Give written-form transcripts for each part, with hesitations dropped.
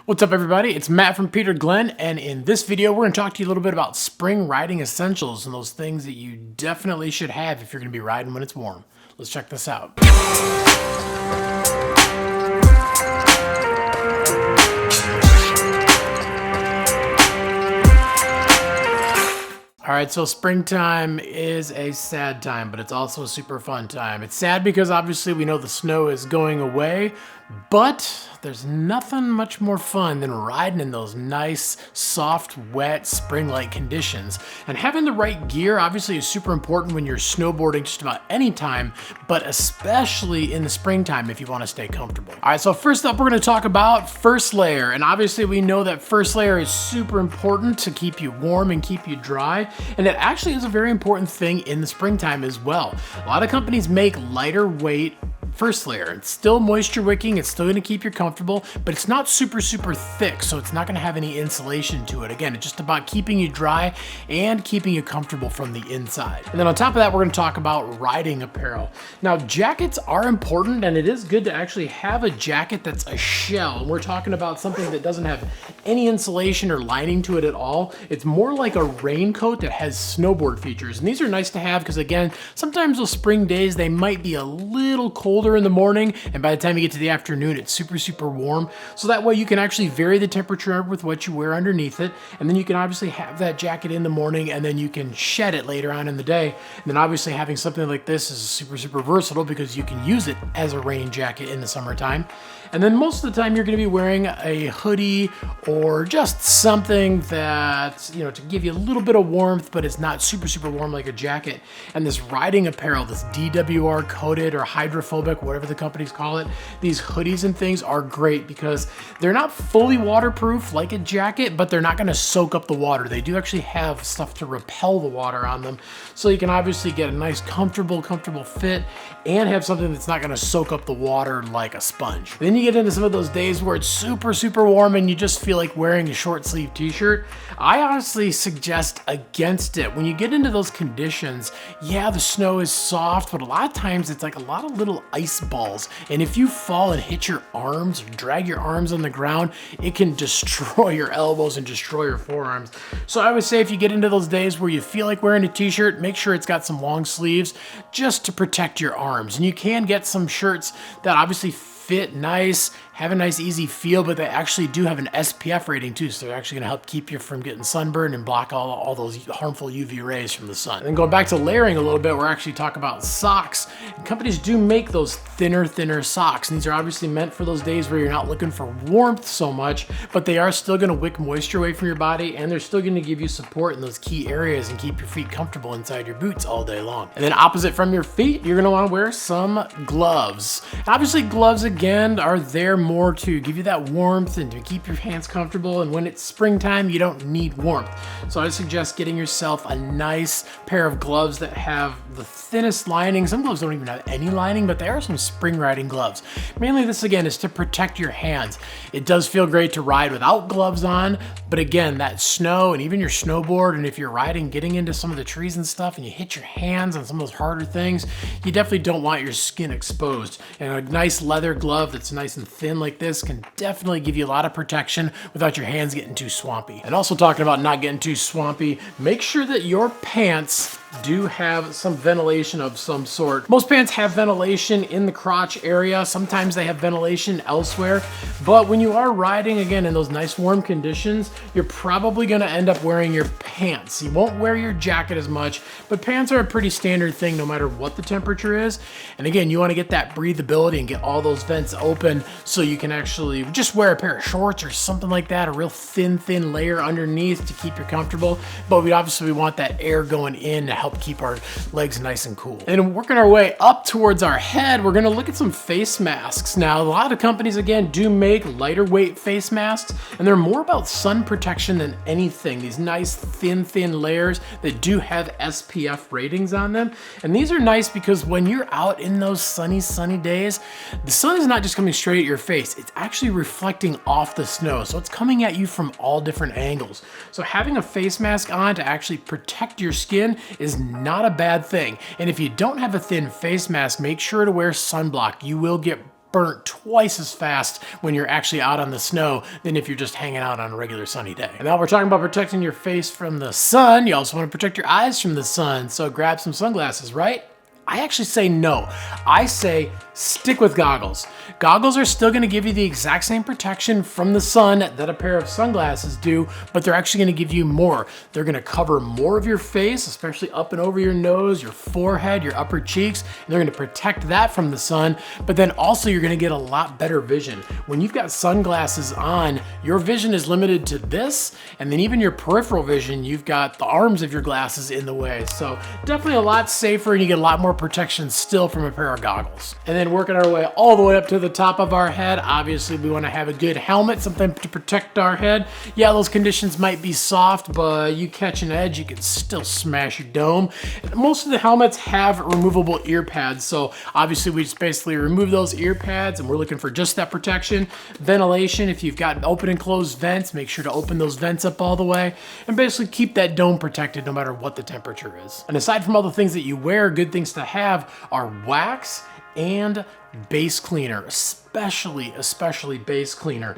What's up everybody, it's Matt from Peter Glenn, and in this video we're going to talk to you a little bit about spring riding essentials and those things that you definitely should have if you're going to be riding when it's warm. Let's check this out. Alright, so springtime is a sad time, but it's also a super fun time. It's sad because obviously we know the snow is going away, but there's nothing much more fun than riding in those nice, soft, wet, spring-like conditions. And having the right gear obviously is super important when you're snowboarding just about any time, but especially in the springtime if you want to stay comfortable. Alright, so first up we're going to talk about first layer. And obviously we know that first layer is super important to keep you warm and keep you dry. And it actually is a very important thing in the springtime as well. A lot of companies make lighter weight first layer. It's still moisture wicking, it's still gonna keep you comfortable, but it's not super thick, so it's not gonna have any insulation to it. Again, it's just about keeping you dry and keeping you comfortable from the inside. And then on top of that, we're gonna talk about riding apparel. Now, jackets are important, and it is good to actually have a jacket that's a shell. And we're talking about something that doesn't have any insulation or lining to it at all. It's more like a raincoat that has snowboard features. And these are nice to have because, again, sometimes those spring days, they might be a little colder in the morning, and by the time you get to the afternoon, it's super warm. So that way you can actually vary the temperature with what you wear underneath it, and then you can obviously have that jacket in the morning, and then you can shed it later on in the day. And then obviously having something like this is super versatile because you can use it as a rain jacket in the summertime. And then most of the time you're going to be wearing a hoodie or just something that, you know, to give you a little bit of warmth, but it's not super warm like a jacket. And this riding apparel, this DWR coated or hydrophobic, whatever the companies call it, these hoodies and things are great because they're not fully waterproof like a jacket, but they're not going to soak up the water. They do actually have stuff to repel the water on them. So you can obviously get a nice comfortable fit and have something that's not going to soak up the water like a sponge. Then you get into some of those days where it's super warm and you just feel like wearing a short sleeve t-shirt. I honestly suggest against it. When you get into those conditions, yeah, the snow is soft, but a lot of times it's like a lot of little ice balls. And if you fall and hit your arms or drag your arms on the ground, it can destroy your elbows and destroy your forearms. So I would say if you get into those days where you feel like wearing a t-shirt, make sure it's got some long sleeves just to protect your arms. And you can get some shirts that obviously fit nice, have a nice easy feel, but they actually do have an SPF rating too, so they're actually going to help keep you from getting sunburned and block all those harmful UV rays from the sun. And then going back to layering a little bit, we're actually talking about socks. And companies do make those thinner socks, and these are obviously meant for those days where you're not looking for warmth so much, but they are still going to wick moisture away from your body, and they're still going to give you support in those key areas and keep your feet comfortable inside your boots all day long. And then opposite from your feet, you're going to want to wear some gloves. Obviously gloves again are there more to give you that warmth and to keep your hands comfortable, and when it's springtime you don't need warmth. So I suggest getting yourself a nice pair of gloves that have the thinnest lining. Some gloves don't even have any lining, but there are some spring riding gloves. Mainly this again is to protect your hands. It does feel great to ride without gloves on, but again, that snow and even your snowboard, and if you're riding, getting into some of the trees and stuff and you hit your hands on some of those harder things, you definitely don't want your skin exposed. And a nice leather glove that's nice and thin like this can definitely give you a lot of protection without your hands getting too swampy. And also talking about not getting too swampy, make sure that your pants do have some ventilation of some sort. Most pants have ventilation in the crotch area. Sometimes they have ventilation elsewhere, but when you are riding again in those nice warm conditions, you're probably going to end up wearing your pants. You won't wear your jacket as much, but pants are a pretty standard thing no matter what the temperature is. And again, you want to get that breathability and get all those vents open so you can actually just wear a pair of shorts or something like that, a real thin layer underneath to keep you comfortable. But we obviously want that air going in to help keep our legs nice and cool. And working our way up towards our head, we're going to look at some face masks. Now, a lot of companies again do make lighter weight face masks, and they're more about sun protection than anything. These nice thin layers that do have SPF ratings on them. And these are nice because when you're out in those sunny days, the sun is not just coming straight at your face, it's actually reflecting off the snow. So it's coming at you from all different angles. So having a face mask on to actually protect your skin is not a bad thing. And if you don't have a thin face mask, make sure to wear sunblock. You will get burnt twice as fast when you're actually out on the snow than if you're just hanging out on a regular sunny day. And now we're talking about protecting your face from the sun. You also want to protect your eyes from the sun, so grab some sunglasses, right? I actually say no. I say stick with goggles. Goggles are still gonna give you the exact same protection from the sun that a pair of sunglasses do, but they're actually gonna give you more. They're gonna cover more of your face, especially up and over your nose, your forehead, your upper cheeks, and they're gonna protect that from the sun, but then also you're gonna get a lot better vision. When you've got sunglasses on, your vision is limited to this, and then even your peripheral vision, you've got the arms of your glasses in the way. So definitely a lot safer, and you get a lot more protection still from a pair of goggles. And then working our way all the way up to the top of our head, obviously we want to have a good helmet, something to protect our head. Yeah, those conditions might be soft, but you catch an edge, you can still smash your dome. And most of the helmets have removable ear pads, so obviously we just basically remove those ear pads, and we're looking for just that protection. Ventilation, if you've got open and closed vents, make sure to open those vents up all the way, and basically keep that dome protected no matter what the temperature is. And aside from all the things that you wear, good things to have are wax and base cleaner, especially base cleaner.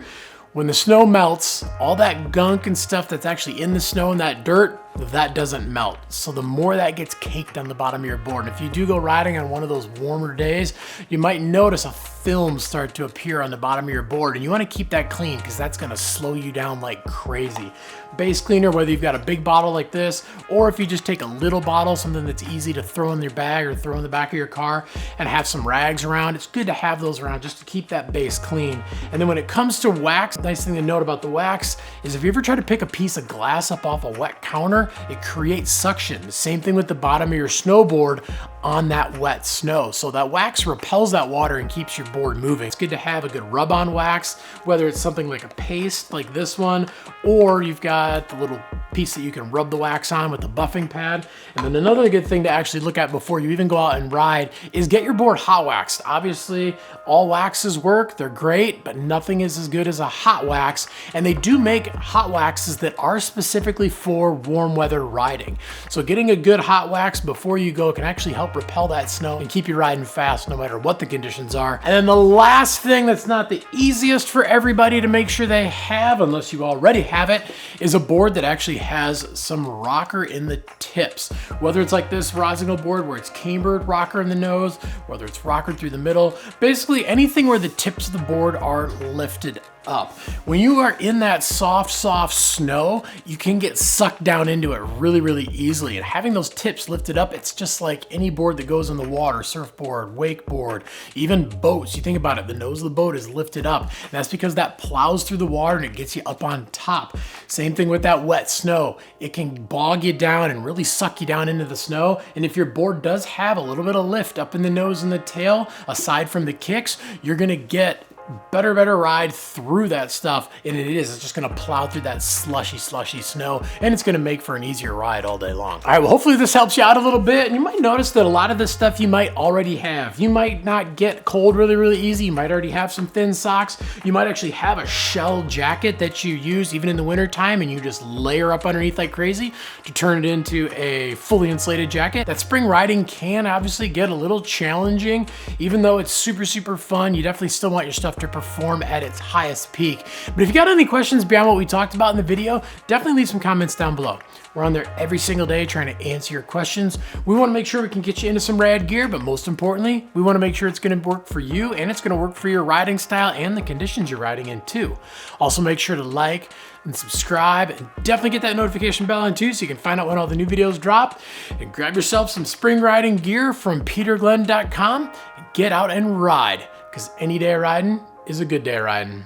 When the snow melts, all that gunk and stuff that's actually in the snow and that dirt, that doesn't melt. So the more that gets caked on the bottom of your board, and if you do go riding on one of those warmer days, you might notice a film start to appear on the bottom of your board, and you want to keep that clean because that's going to slow you down like crazy. Base cleaner, whether you've got a big bottle like this, or if you just take a little bottle, something that's easy to throw in your bag or throw in the back of your car and have some rags around, it's good to have those around just to keep that base clean. And then when it comes to wax, nice thing to note about the wax is if you ever try to pick a piece of glass up off a wet counter, it creates suction. The same thing with the bottom of your snowboard on that wet snow. So that wax repels that water and keeps your board moving. It's good to have a good rub-on wax, whether it's something like a paste like this one, or you've got the little piece that you can rub the wax on with the buffing pad. And then another good thing to actually look at before you even go out and ride is get your board hot waxed. Obviously, all waxes work, they're great, but nothing is as good as a hot wax. And they do make hot waxes that are specifically for warm weather riding. So getting a good hot wax before you go can actually help repel that snow and keep you riding fast no matter what the conditions are. And then the last thing that's not the easiest for everybody to make sure they have, unless you already have it, is a board that actually has some rocker in the tips. Whether it's like this Rosignol board where it's cambered rocker in the nose, whether it's rocker through the middle, basically anything where the tips of the board are lifted up. When you are in that soft snow, you can get sucked down into it really easily. And having those tips lifted up, it's just like any board that goes in the water, surfboard, wakeboard, even boats. You think about it, the nose of the boat is lifted up. And that's because that plows through the water and it gets you up on top. Same thing with that wet snow. It can bog you down and really suck you down into the snow. And if your board does have a little bit of lift up in the nose and the tail, aside from the kicks, you're gonna get better ride through that stuff, and it's just gonna plow through that slushy snow, and it's gonna make for an easier ride all day long. All right, well, hopefully this helps you out a little bit, and you might notice that a lot of this stuff you might already have. You might not get cold really easy. You might already have some thin socks. You might actually have a shell jacket that you use even in the winter time, and you just layer up underneath like crazy to turn it into a fully insulated jacket. That spring riding can obviously get a little challenging. Even though it's super fun, you definitely still want your stuff to perform at its highest peak. But if you got any questions beyond what we talked about in the video, definitely leave some comments down below. We're on there every single day trying to answer your questions. We want to make sure we can get you into some rad gear, but most importantly, we want to make sure it's going to work for you and it's going to work for your riding style and the conditions you're riding in too. Also, make sure to like and subscribe, and definitely get that notification bell on too so you can find out when all the new videos drop. And grab yourself some spring riding gear from peterglenn.com and get out and ride, because any day of riding is a good day of riding.